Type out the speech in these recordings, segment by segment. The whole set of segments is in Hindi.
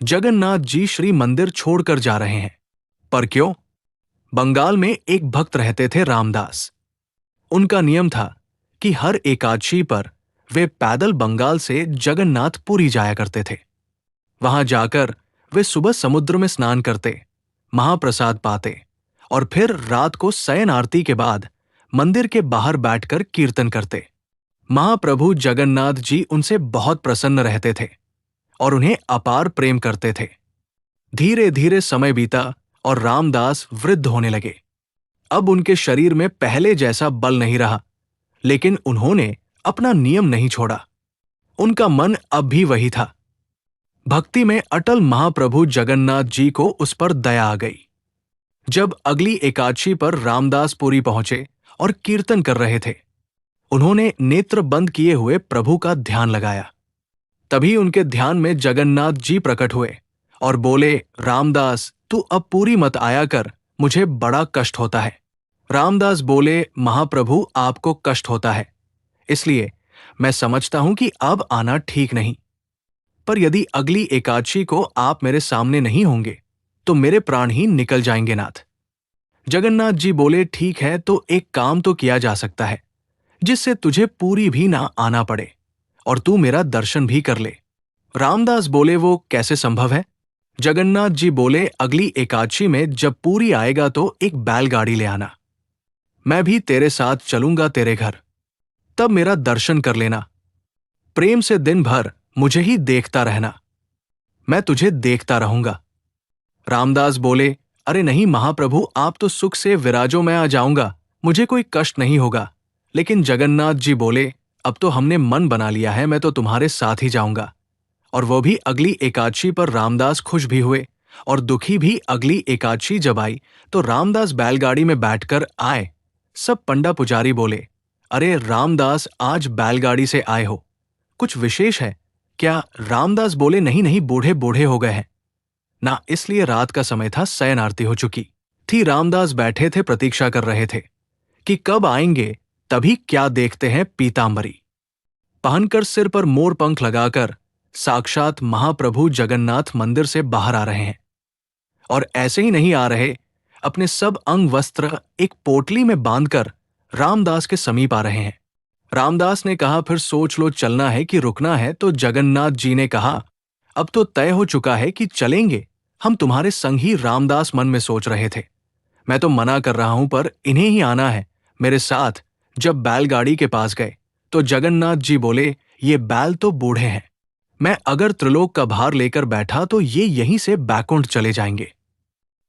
जगन्नाथ जी श्री मंदिर छोड़कर जा रहे हैं। पर क्यों? बंगाल में एक भक्त रहते थे, रामदास। उनका नियम था कि हर एकादशी पर वे पैदल बंगाल से जगन्नाथपुरी जाया करते थे। वहां जाकर वे सुबह समुद्र में स्नान करते, महाप्रसाद पाते और फिर रात को शयन आरती के बाद मंदिर के बाहर बैठकर कीर्तन करते। महाप्रभु जगन्नाथ जी उनसे बहुत प्रसन्न रहते थे और उन्हें अपार प्रेम करते थे। धीरे धीरे समय बीता और रामदास वृद्ध होने लगे। अब उनके शरीर में पहले जैसा बल नहीं रहा, लेकिन उन्होंने अपना नियम नहीं छोड़ा। उनका मन अब भी वही था। भक्ति में अटल महाप्रभु जगन्नाथ जी को उस पर दया आ गई। जब अगली एकादशी पर रामदासपुरी पहुंचे और कीर्तन कर रहे थे, उन्होंने नेत्र बंद किए हुए प्रभु का ध्यान लगाया। तभी उनके ध्यान में जगन्नाथ जी प्रकट हुए और बोले, रामदास, तू अब पूरी मत आया कर, मुझे बड़ा कष्ट होता है। रामदास बोले, महाप्रभु, आपको कष्ट होता है, इसलिए मैं समझता हूं कि अब आना ठीक नहीं। पर यदि अगली एकादशी को आप मेरे सामने नहीं होंगे तो मेरे प्राण ही निकल जाएंगे, नाथ। जगन्नाथ जी बोले, ठीक है, तो एक काम तो किया जा सकता है जिससे तुझे पूरी भी ना आना पड़े और तू मेरा दर्शन भी कर ले। रामदास बोले, वो कैसे संभव है? जगन्नाथ जी बोले, अगली एकादशी में जब पूरी आएगा तो एक बैलगाड़ी ले आना। मैं भी तेरे साथ चलूंगा तेरे घर, तब मेरा दर्शन कर लेना। प्रेम से दिन भर मुझे ही देखता रहना, मैं तुझे देखता रहूंगा। रामदास बोले, अरे नहीं महाप्रभु, आप तो सुख से विराजो, मैं आ जाऊंगा, मुझे कोई कष्ट नहीं होगा। लेकिन जगन्नाथ जी बोले, अब तो हमने मन बना लिया है, मैं तो तुम्हारे साथ ही जाऊंगा। और वो भी अगली एकादशी पर। रामदास खुश भी हुए और दुखी भी। अगली एकादशी जब आई तो रामदास बैलगाड़ी में बैठकर आए। सब पंडा पुजारी बोले, अरे रामदास, आज बैलगाड़ी से आए हो, कुछ विशेष है क्या? रामदास बोले, नहीं नहीं, बूढ़े बूढ़े हो गए हैं ना, इसलिए रात का समय था, शयन आरती हो चुकी थी। रामदास बैठे थे, प्रतीक्षा कर रहे थे कि कब आएंगे। तभी क्या देखते हैं, पीतांबरी पहनकर, सिर पर मोर पंख लगाकर साक्षात महाप्रभु जगन्नाथ मंदिर से बाहर आ रहे हैं। और ऐसे ही नहीं आ रहे, अपने सब अंग वस्त्र एक पोटली में बांधकर रामदास के समीप आ रहे हैं। रामदास ने कहा, फिर सोच लो, चलना है कि रुकना है? तो जगन्नाथ जी ने कहा, अब तो तय हो चुका है कि चलेंगे, हम तुम्हारे संग ही। रामदास मन में सोच रहे थे, मैं तो मना कर रहा हूं, पर इन्हें ही आना है मेरे साथ। जब बैलगाड़ी के पास गए तो जगन्नाथ जी बोले, ये बैल तो बूढ़े हैं, मैं अगर त्रिलोक का भार लेकर बैठा तो ये यहीं से बैकुंठ चले जाएंगे।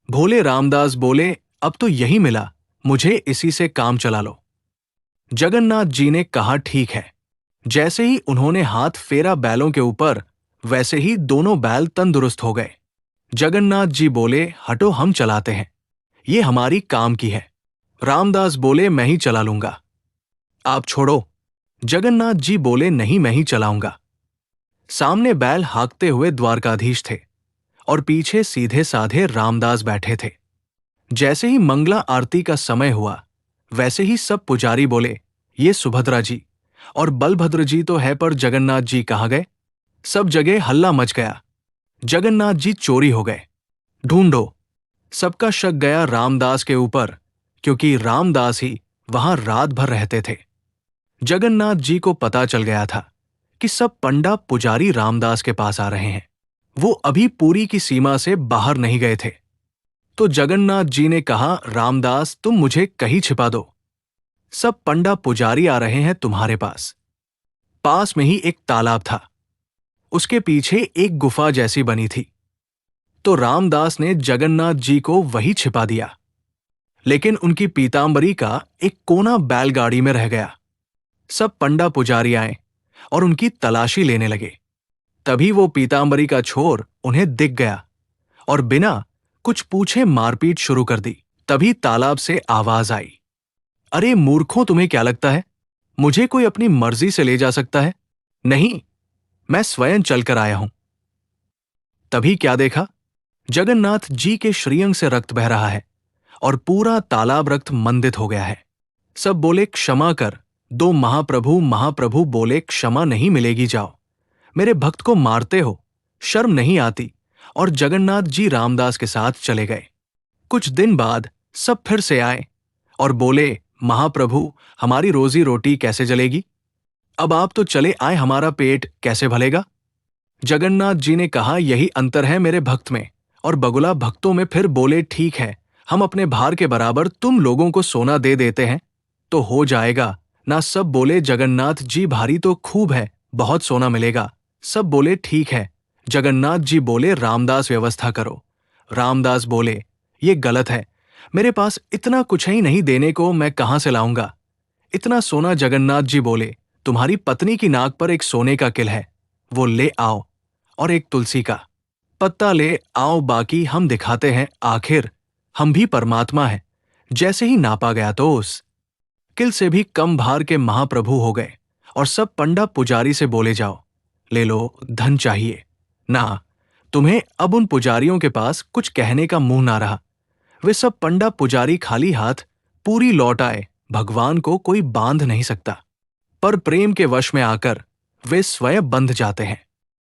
भोले रामदास बोले, अब तो यही मिला, मुझे इसी से काम चला लो। जगन्नाथ जी ने कहा, ठीक है। जैसे ही उन्होंने हाथ फेरा बैलों के ऊपर, वैसे ही दोनों बैल तंदुरुस्त हो गए। जगन्नाथ जी बोले, हटो, हम चलाते हैं, ये हमारी काम की है। रामदास बोले, मैं ही चला लूंगा, आप छोड़ो। जगन्नाथ जी बोले, नहीं, मैं ही चलाऊंगा। सामने बैल हाँकते हुए द्वारकाधीश थे और पीछे सीधे साधे रामदास बैठे थे। जैसे ही मंगला आरती का समय हुआ, वैसे ही सब पुजारी बोले, ये सुभद्रा जी और बलभद्र जी तो है, पर जगन्नाथ जी कहाँ गए? सब जगह हल्ला मच गया, जगन्नाथ जी चोरी हो गए, ढूंढो। सबका शक गया रामदास के ऊपर, क्योंकि रामदास ही वहां रात भर रहते थे। जगन्नाथ जी को पता चल गया था कि सब पंडा पुजारी रामदास के पास आ रहे हैं, वो अभी पुरी की सीमा से बाहर नहीं गए थे। तो जगन्नाथ जी ने कहा, रामदास, तुम मुझे कहीं छिपा दो, सब पंडा पुजारी आ रहे हैं तुम्हारे पास। पास में ही एक तालाब था, उसके पीछे एक गुफा जैसी बनी थी। तो रामदास ने जगन्नाथ जी को वही छिपा दिया, लेकिन उनकी पीतांबरी का एक कोना बैलगाड़ी में रह गया। सब पंडा पुजारी आए और उनकी तलाशी लेने लगे। तभी वो पीतांबरी का छोर उन्हें दिख गया और बिना कुछ पूछे मारपीट शुरू कर दी। तभी तालाब से आवाज आई, अरे मूर्खों, तुम्हें क्या लगता है मुझे कोई अपनी मर्जी से ले जा सकता है? नहीं, मैं स्वयं चलकर आया हूं। तभी क्या देखा, जगन्नाथ जी के श्रीअंग से रक्त बह रहा है और पूरा तालाब रक्त मंदित हो गया है। सब बोले, क्षमा कर दो महाप्रभु। महाप्रभु बोले, क्षमा नहीं मिलेगी, जाओ, मेरे भक्त को मारते हो, शर्म नहीं आती? और जगन्नाथ जी रामदास के साथ चले गए। कुछ दिन बाद सब फिर से आए और बोले, महाप्रभु, हमारी रोजी रोटी कैसे चलेगी? अब आप तो चले आए, हमारा पेट कैसे भलेगा? जगन्नाथ जी ने कहा, यही अंतर है मेरे भक्त में और बगुला भक्तों में। फिर बोले, ठीक है, हम अपने भार के बराबर तुम लोगों को सोना दे देते हैं तो हो जाएगा ना? सब बोले, जगन्नाथ जी भारी तो खूब है, बहुत सोना मिलेगा। सब बोले, ठीक है। जगन्नाथ जी बोले, रामदास व्यवस्था करो। रामदास बोले, ये गलत है, मेरे पास इतना कुछ ही नहीं देने को, मैं कहां से लाऊंगा इतना सोना? जगन्नाथ जी बोले, तुम्हारी पत्नी की नाक पर एक सोने का किल है, वो ले आओ, और एक तुलसी का पत्ता ले आओ, बाकी हम दिखाते हैं, आखिर हम भी परमात्मा हैं। जैसे ही नापा गया तो उस किल से भी कम भार के महाप्रभु हो गए और सब पंडा पुजारी से बोले, जाओ ले लो, धन चाहिए ना? तुम्हें अब उन पुजारियों के पास कुछ कहने का मुंह ना रहा। वे सब पंडा पुजारी खाली हाथ पूरी लौट आए। भगवान को कोई बांध नहीं सकता, पर प्रेम के वश में आकर वे स्वयं बंध जाते हैं।